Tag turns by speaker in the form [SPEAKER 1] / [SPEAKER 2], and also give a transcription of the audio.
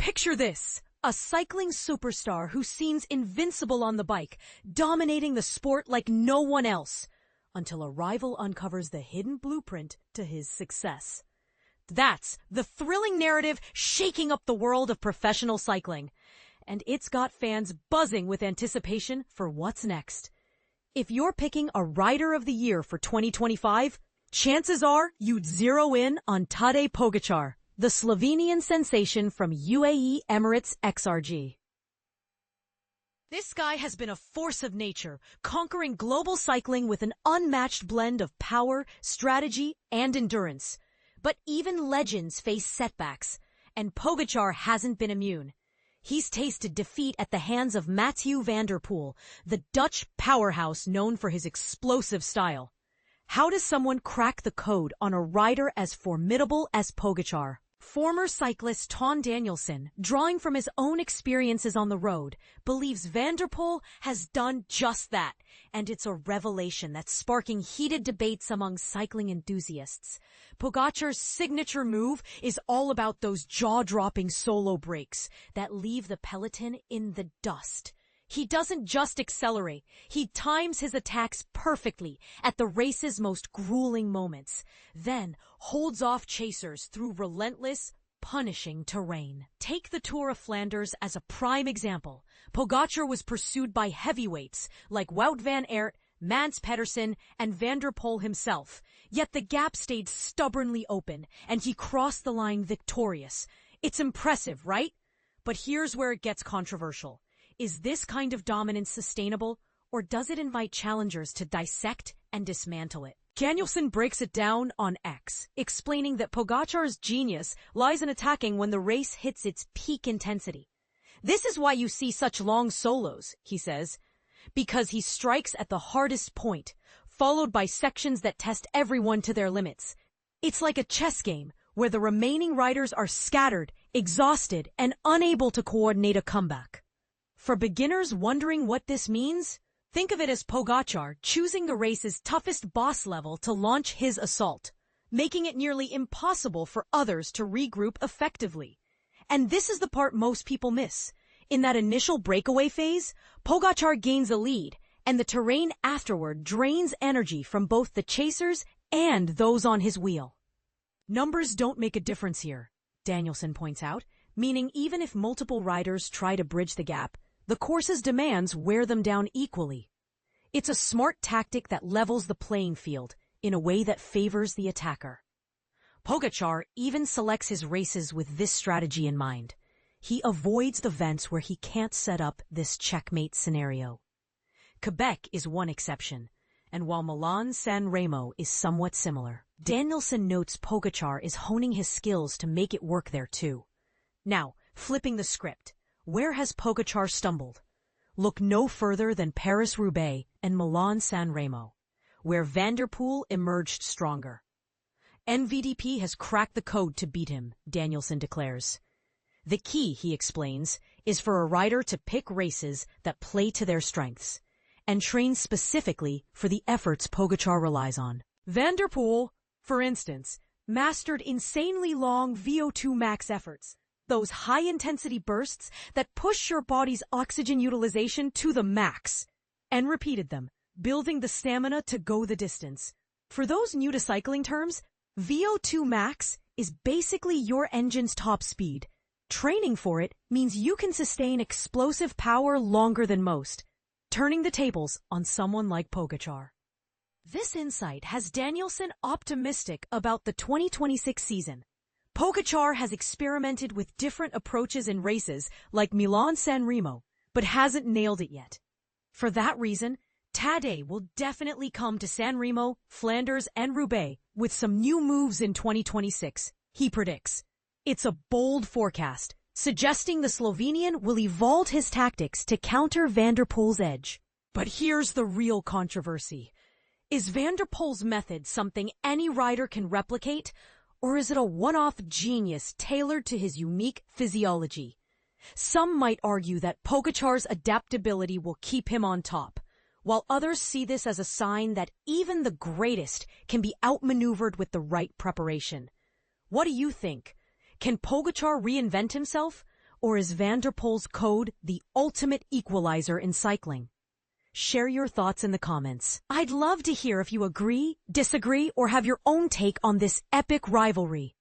[SPEAKER 1] Picture this. A cycling superstar who seems invincible on the bike, dominating the sport like no one else, until a rival uncovers the hidden blueprint to his success. That's the thrilling narrative shaking up the world of professional cycling. And it's got fans buzzing with anticipation for what's next. If you're picking a Rider of the Year for 2025, chances are you'd zero in on Tadej Pogacar, the Slovenian sensation from UAE Emirates XRG. This guy has been a force of nature, conquering global cycling with an unmatched blend of power, strategy, and endurance. But even legends face setbacks, and Pogacar hasn't been immune. He's tasted defeat at the hands of Mathieu van der Poel, the Dutch powerhouse known for his explosive style. How does someone crack the code on a rider as formidable as Pogacar? Former cyclist Tom Danielson, drawing from his own experiences on the road, believes Van der Poel has done just that, and it's a revelation that's sparking heated debates among cycling enthusiasts. Pogacar's signature move is all about those jaw-dropping solo breaks that leave the peloton in the dust. He doesn't just accelerate, he times his attacks perfectly at the race's most grueling moments, then holds off chasers through relentless, punishing terrain. Take the Tour of Flanders as a prime example. Pogacar was pursued by heavyweights like Wout van Aert, Mads Pedersen, and Van der Poel himself, yet the gap stayed stubbornly open, and he crossed the line victorious. It's impressive, right? But here's where it gets controversial. Is this kind of dominance sustainable, or does it invite challengers to dissect and dismantle it? Danielson breaks it down on X, explaining that Pogacar's genius lies in attacking when the race hits its peak intensity. This is why you see such long solos, he says, because he strikes at the hardest point, followed by sections that test everyone to their limits. It's like a chess game, where the remaining riders are scattered, exhausted, and unable to coordinate a comeback. For beginners wondering what this means, think of it as Pogacar choosing the race's toughest boss level to launch his assault, making it nearly impossible for others to regroup effectively. And this is the part most people miss. In that initial breakaway phase, Pogacar gains a lead, and the terrain afterward drains energy from both the chasers and those on his wheel. Numbers don't make a difference here, Danielson points out, meaning even if multiple riders try to bridge the gap, the course's demands wear them down equally. It's a smart tactic that levels the playing field in a way that favors the attacker. Pogacar even selects his races with this strategy in mind. He avoids the vents where he can't set up this checkmate scenario. Quebec is one exception, and while Milan-Sanremo is somewhat similar, Danielson notes Pogacar is honing his skills to make it work there too. Now, flipping the script. Where has Pogacar stumbled? Look no further than Paris-Roubaix and Milan-Sanremo, where Van der Poel emerged stronger. NVDP has cracked the code to beat him, Danielson declares. The key, he explains, is for a rider to pick races that play to their strengths and train specifically for the efforts Pogacar relies on. Van der Poel, for instance, mastered insanely long VO2 max efforts. Those high-intensity bursts that push your body's oxygen utilization to the max, and repeated them, building the stamina to go the distance. For those new to cycling terms, VO2 max is basically your engine's top speed. Training for it means you can sustain explosive power longer than most, turning the tables on someone like Pogacar. This insight has Danielson optimistic about the 2026 season. Pogacar has experimented with different approaches in races like Milan-Sanremo, but hasn't nailed it yet. For that reason, Tadej will definitely come to Sanremo, Flanders, and Roubaix with some new moves in 2026, he predicts. It's a bold forecast, suggesting the Slovenian will evolve his tactics to counter Van der Poel's edge. But here's the real controversy. Is Van der Poel's method something any rider can replicate, or is it a one-off genius tailored to his unique physiology? Some might argue that Pogacar's adaptability will keep him on top, while others see this as a sign that even the greatest can be outmaneuvered with the right preparation. What do you think? Can Pogacar reinvent himself, Or is Van der Poel's code the ultimate equalizer in cycling? Share your thoughts in the comments. I'd love to hear if you agree, disagree, or have your own take on this epic rivalry.